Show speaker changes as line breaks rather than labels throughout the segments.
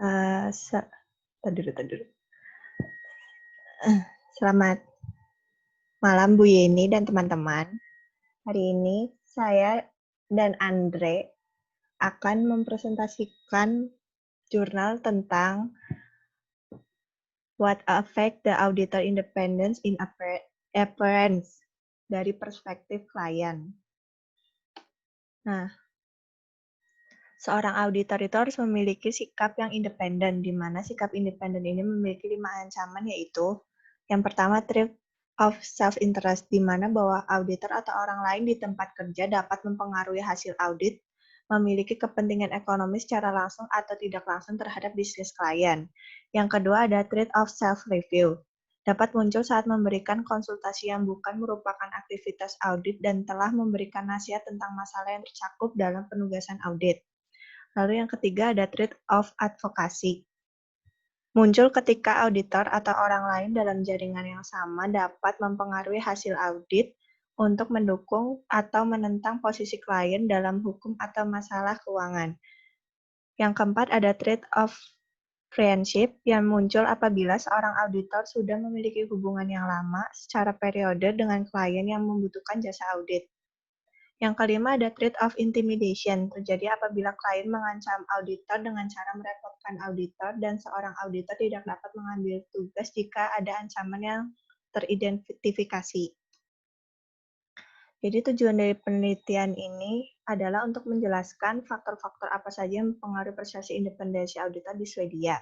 Eee, se Entar dulu. Selamat malam Bu Yeni dan teman-teman. Hari ini saya dan Andre akan mempresentasikan jurnal tentang What Affect the Auditor Independence in Appearance dari perspektif klien. Nah, seorang auditor itu harus memiliki sikap yang independen, di mana sikap independen ini memiliki 5 ancaman, yaitu yang pertama, threat of self-interest, di mana bahwa auditor atau orang lain di tempat kerja dapat mempengaruhi hasil audit, memiliki kepentingan ekonomi secara langsung atau tidak langsung terhadap bisnis klien. Yang kedua ada threat of self-review, dapat muncul saat memberikan konsultasi yang bukan merupakan aktivitas audit dan telah memberikan nasihat tentang masalah yang tercakup dalam penugasan audit. Lalu yang ketiga ada threat of advocacy. Muncul ketika auditor atau orang lain dalam jaringan yang sama dapat mempengaruhi hasil audit untuk mendukung atau menentang posisi klien dalam hukum atau masalah keuangan. Yang keempat ada threat of friendship yang muncul apabila seorang auditor sudah memiliki hubungan yang lama secara periode dengan klien yang membutuhkan jasa audit. Yang kelima ada threat of intimidation, terjadi apabila klien mengancam auditor dengan cara merepotkan auditor dan seorang auditor tidak dapat mengambil tugas jika ada ancaman yang teridentifikasi. Jadi tujuan dari penelitian ini adalah untuk menjelaskan faktor-faktor apa saja yang mempengaruhi persepsi independensi auditor di Swedia.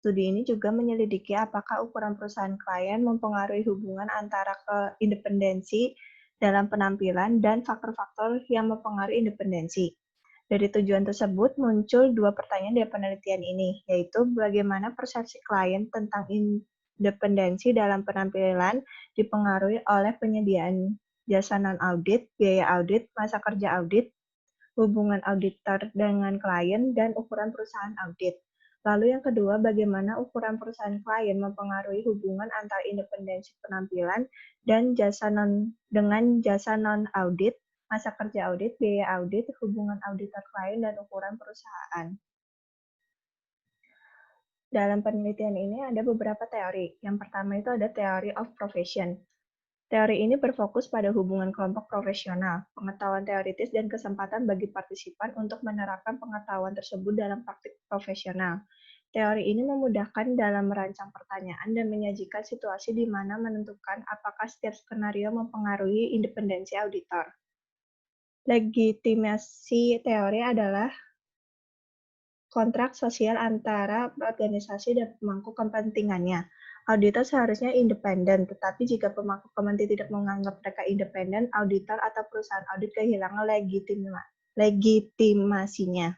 Studi ini juga menyelidiki apakah ukuran perusahaan klien mempengaruhi hubungan antara keindependensi dalam penampilan dan faktor-faktor yang mempengaruhi independensi. Dari tujuan tersebut muncul 2 pertanyaan dari penelitian ini, yaitu bagaimana persepsi klien tentang independensi dalam penampilan dipengaruhi oleh penyediaan jasa non-audit, biaya audit, masa kerja audit, hubungan auditor dengan klien, dan ukuran perusahaan audit. Lalu yang kedua, bagaimana ukuran perusahaan klien mempengaruhi hubungan antara independensi penampilan dan dengan jasa non-audit, masa kerja audit, biaya audit, hubungan auditor klien, dan ukuran perusahaan. Dalam penelitian ini ada beberapa teori. Yang pertama itu ada theory of profession. Teori ini berfokus pada hubungan kelompok profesional, pengetahuan teoritis, dan kesempatan bagi partisipan untuk menerapkan pengetahuan tersebut dalam praktik profesional. Teori ini memudahkan dalam merancang pertanyaan dan menyajikan situasi di mana menentukan apakah setiap skenario mempengaruhi independensi auditor. Legitimasi teori adalah kontrak sosial antara organisasi dan pemangku kepentingannya. Auditor seharusnya independen, tetapi jika pemangku kepentingan tidak menganggap mereka independen, auditor atau perusahaan audit kehilangan legitimasinya.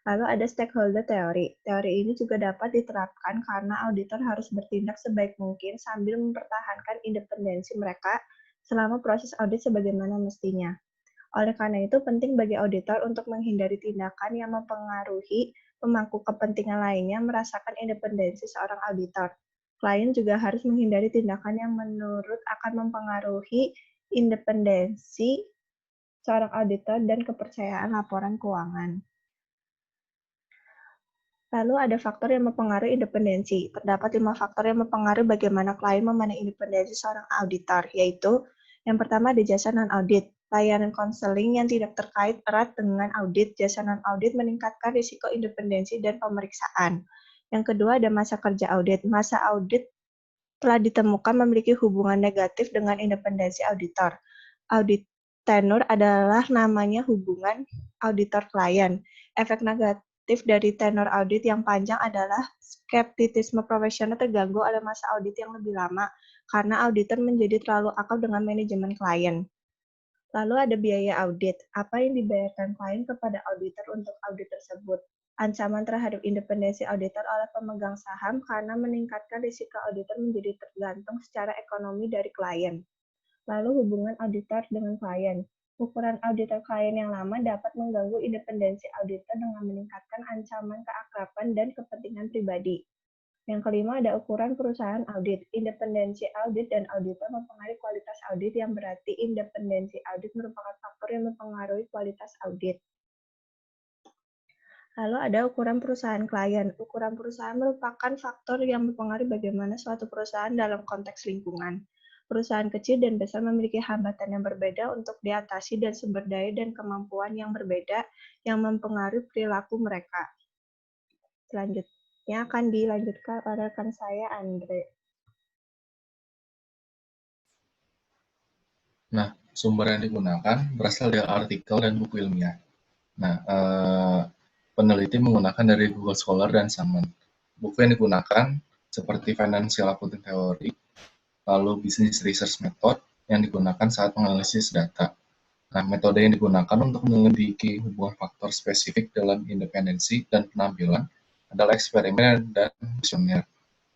Lalu ada stakeholder teori. Teori ini juga dapat diterapkan karena auditor harus bertindak sebaik mungkin sambil mempertahankan independensi mereka selama proses audit sebagaimana mestinya. Oleh karena itu, penting bagi auditor untuk menghindari tindakan yang mempengaruhi pemangku kepentingan lainnya merasakan independensi seorang auditor. Klien juga harus menghindari tindakan yang menurut akan mempengaruhi independensi seorang auditor dan kepercayaan laporan keuangan. Lalu ada faktor yang mempengaruhi independensi. Terdapat 5 faktor yang mempengaruhi bagaimana klien memandang independensi seorang auditor, yaitu yang pertama ada jasa non-audit. Layanan konseling yang tidak terkait erat dengan audit. Jasa non-audit meningkatkan risiko independensi dan pemeriksaan. Yang kedua ada masa kerja audit. Masa audit telah ditemukan memiliki hubungan negatif dengan independensi auditor. Audit tenure adalah namanya hubungan auditor-klien. Efek negatif dari tenure audit yang panjang adalah skeptisisme profesional terganggu oleh masa audit yang lebih lama karena auditor menjadi terlalu akrab dengan manajemen klien. Lalu ada biaya audit. Apa yang dibayarkan klien kepada auditor untuk audit tersebut? Ancaman terhadap independensi auditor oleh pemegang saham karena meningkatkan risiko auditor menjadi tergantung secara ekonomi dari klien. Lalu hubungan auditor dengan klien. Ukuran auditor klien yang lama dapat mengganggu independensi auditor dengan meningkatkan ancaman keakraban dan kepentingan pribadi. Yang kelima ada ukuran perusahaan audit. Independensi audit dan auditor mempengaruhi kualitas audit, yang berarti independensi audit merupakan faktor yang mempengaruhi kualitas audit. Lalu ada ukuran perusahaan klien. Ukuran perusahaan merupakan faktor yang mempengaruhi bagaimana suatu perusahaan dalam konteks lingkungan. Perusahaan kecil dan besar memiliki hambatan yang berbeda untuk diatasi dan sumber daya dan kemampuan yang berbeda yang mempengaruhi perilaku mereka. Selanjutnya akan dilanjutkan oleh rekan saya, Andre.
Nah, sumber yang digunakan berasal dari artikel dan buku ilmiah. Nah, peneliti menggunakan dari Google Scholar dan Salmon. Buku yang digunakan seperti Financial Accounting Theory, lalu Business Research Method yang digunakan saat menganalisis data. Nah, metode yang digunakan untuk menyelidiki hubungan faktor spesifik dalam independensi dan penampilan adalah eksperimen dan kuesioner.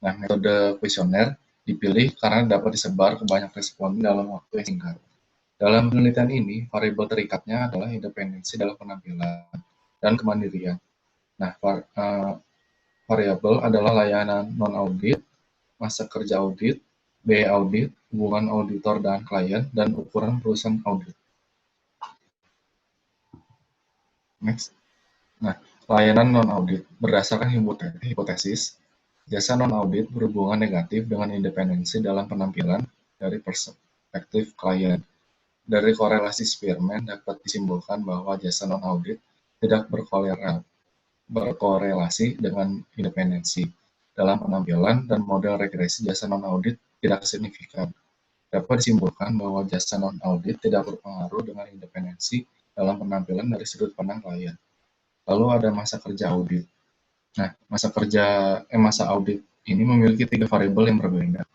Nah, metode kuesioner dipilih karena dapat disebar ke banyak responden dalam waktu yang singkat. Dalam penelitian ini, variabel terikatnya adalah independensi dalam penampilan dan kemandirian. Nah, variabel adalah layanan non-audit, masa kerja audit, biaya audit, hubungan auditor dan klien, dan ukuran perusahaan audit. Next. Nah, layanan non-audit berdasarkan hipotesis, jasa non-audit berhubungan negatif dengan independensi dalam penampilan dari perspektif klien. Dari korelasi Spearman dapat disimpulkan bahwa jasa non-audit tidak berkorelasi dengan independensi dalam penampilan dan model regresi jasa non-audit tidak signifikan. Dapat disimpulkan bahwa jasa non-audit tidak berpengaruh dengan independensi dalam penampilan dari sudut pandang klien. Lalu ada masa kerja audit. Nah, masa audit ini memiliki 3 variabel yang berbeda.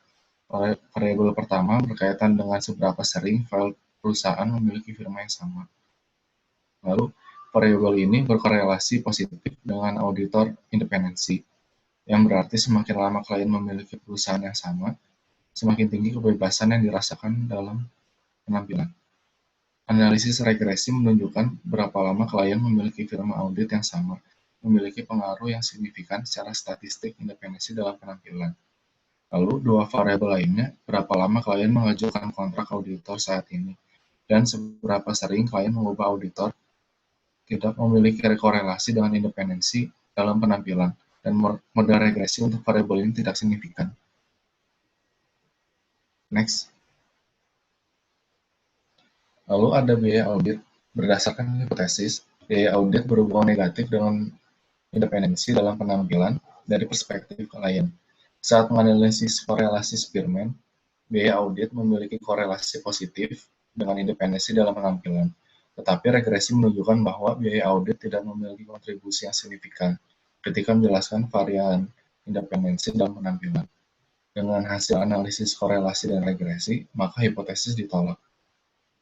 Variabel pertama berkaitan dengan seberapa sering file perusahaan memiliki firma yang sama. Lalu, variabel ini berkorelasi positif dengan auditor independensi, yang berarti semakin lama klien memiliki perusahaan yang sama, semakin tinggi kebebasan yang dirasakan dalam penampilan. Analisis regresi menunjukkan berapa lama klien memiliki firma audit yang sama, memiliki pengaruh yang signifikan secara statistik independensi dalam penampilan. Lalu, 2 variabel lainnya, berapa lama klien mengajukan kontrak auditor saat ini, dan seberapa sering klien mengubah auditor, tidak memiliki korelasi dengan independensi dalam penampilan, dan model regresi untuk variabel ini tidak signifikan. Next. Lalu ada biaya audit. Berdasarkan hipotesis, biaya audit berhubungan negatif dengan independensi dalam penampilan dari perspektif klien. Saat menganalisis korelasi Spearman, biaya audit memiliki korelasi positif dengan independensi dalam penampilan, tetapi regresi menunjukkan bahwa biaya audit tidak memiliki kontribusi yang signifikan ketika menjelaskan varian independensi dalam penampilan. Dengan hasil analisis korelasi dan regresi, maka hipotesis ditolak.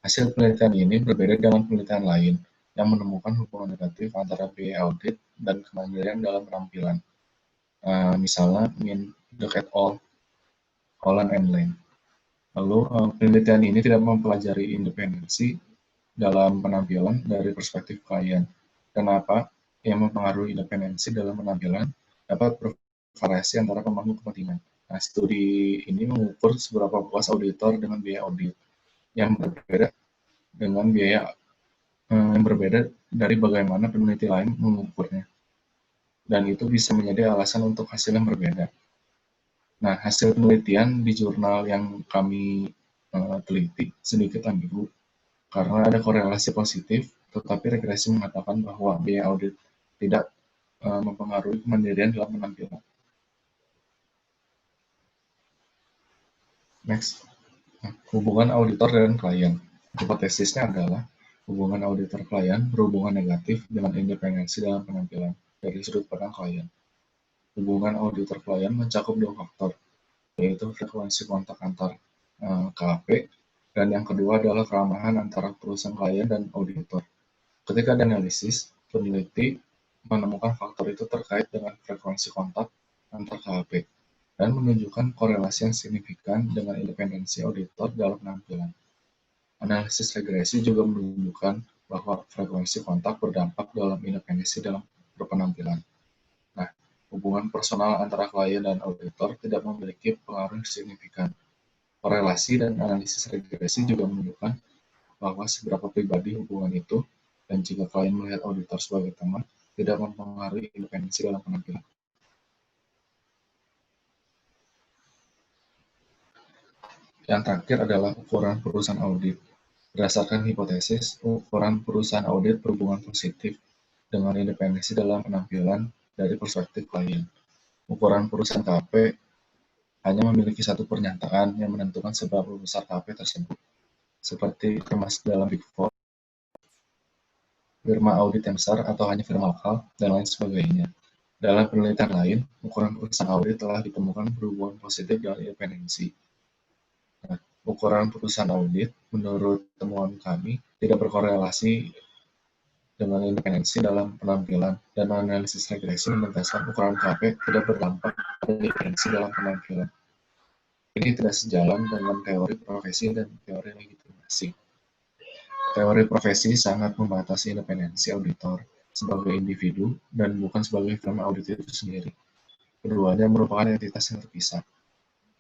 Hasil penelitian ini berbeda dengan penelitian lain yang menemukan hubungan negatif antara biaya audit dan kemandirian dalam penampilan. Misalnya, Minduc et al., Holland and Lane. Lalu, penelitian ini tidak mempelajari independensi dalam penampilan dari perspektif klien. Kenapa? Yang mempengaruhi independensi dalam penampilan dapat bervariasi antara pemangku kepentingan. Nah, studi ini mengukur seberapa puas auditor dengan biaya audit yang berbeda dengan biaya yang berbeda dari bagaimana peneliti lain mengukurnya. Dan itu bisa menjadi alasan untuk hasil yang berbeda. Nah, hasil penelitian di jurnal yang kami teliti sedikit ambigu karena ada korelasi positif, tetapi regresi mengatakan bahwa biaya audit tidak mempengaruhi kemandirian dalam penampilan. Next. Nah, hubungan auditor dan klien. Hipotesisnya adalah hubungan auditor klien berhubungan negatif dengan independensi dalam penampilan dari sudut pandang klien. Hubungan auditor klien mencakup 2 faktor, yaitu frekuensi kontak antar KAP, dan yang kedua adalah keramahan antara perusahaan klien dan auditor. Ketika dianalisis, peneliti menemukan faktor itu terkait dengan frekuensi kontak antar KAP dan menunjukkan korelasi yang signifikan dengan independensi auditor dalam penampilan. Analisis regresi juga menunjukkan bahwa frekuensi kontak berdampak dalam independensi dalam berpenampilan. Nah, hubungan personal antara klien dan auditor tidak memiliki pengaruh signifikan. Korelasi dan analisis regresi juga menunjukkan bahwa seberapa pribadi hubungan itu, dan jika klien melihat auditor sebagai teman, tidak mempengaruhi independensi dalam penampilan. Yang terakhir adalah ukuran perusahaan audit. Berdasarkan hipotesis, ukuran perusahaan audit berhubungan positif dengan independensi dalam penampilan dari perspektif klien. Ukuran perusahaan KP hanya memiliki satu pernyataan yang menentukan seberapa besar KP tersebut, seperti termasuk dalam Big Four, firma audit yang besar atau hanya firma lokal, dan lain sebagainya. Dalam penelitian lain, ukuran perusahaan audit telah ditemukan berhubungan positif dengan independensi. Nah, ukuran perusahaan audit, menurut temuan kami, tidak berkorelasi dengan independensi dalam penampilan, dan analisis regresi menegaskan ukuran KP tidak berdampak pada independensi dalam penampilan. Ini tidak sejalan dengan teori profesi dan teori legitimasi. Teori profesi sangat membatasi independensi auditor sebagai individu dan bukan sebagai firma audit itu sendiri. Keduanya merupakan entitas yang terpisah.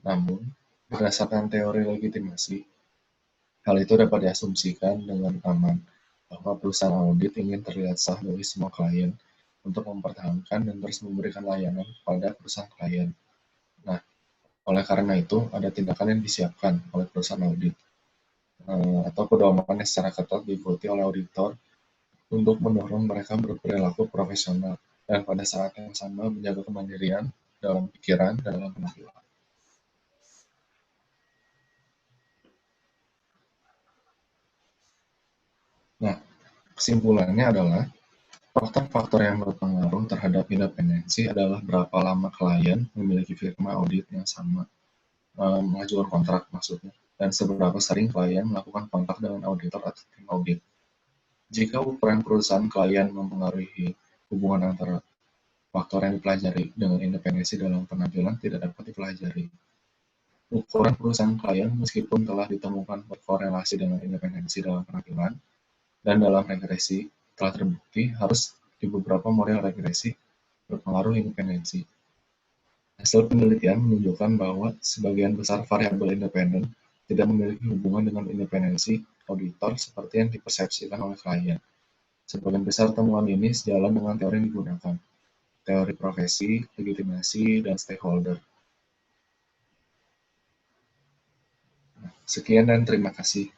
Namun, berdasarkan teori legitimasi, hal itu dapat diasumsikan dengan aman bahwa perusahaan audit ingin terlihat sah bagi semua klien untuk mempertahankan dan terus memberikan layanan kepada perusahaan klien. Nah, oleh karena itu, ada tindakan yang disiapkan oleh perusahaan audit atau pedoman yang secara ketat diikuti oleh auditor untuk mendorong mereka berperilaku profesional dan pada saat yang sama menjaga kemandirian dalam pikiran dan dalam penampilan. Nah, kesimpulannya adalah faktor-faktor yang berpengaruh terhadap independensi adalah berapa lama klien memiliki firma audit yang sama, mengajukan kontrak maksudnya, dan seberapa sering klien melakukan kontak dengan auditor atau tim audit. Jika ukuran perusahaan klien mempengaruhi hubungan antara faktor yang dipelajari dengan independensi dalam penampilan tidak dapat dipelajari. Ukuran perusahaan klien meskipun telah ditemukan berkorelasi dengan independensi dalam penampilan dan dalam regresi telah terbukti harus di beberapa model regresi berpengaruh independensi. Hasil penelitian menunjukkan bahwa sebagian besar variabel independen tidak memiliki hubungan dengan independensi auditor seperti yang dipersepsikan oleh klien. Sebagian besar temuan ini sejalan dengan teori yang digunakan, teori profesi, legitimasi, dan stakeholder. Sekian dan terima kasih.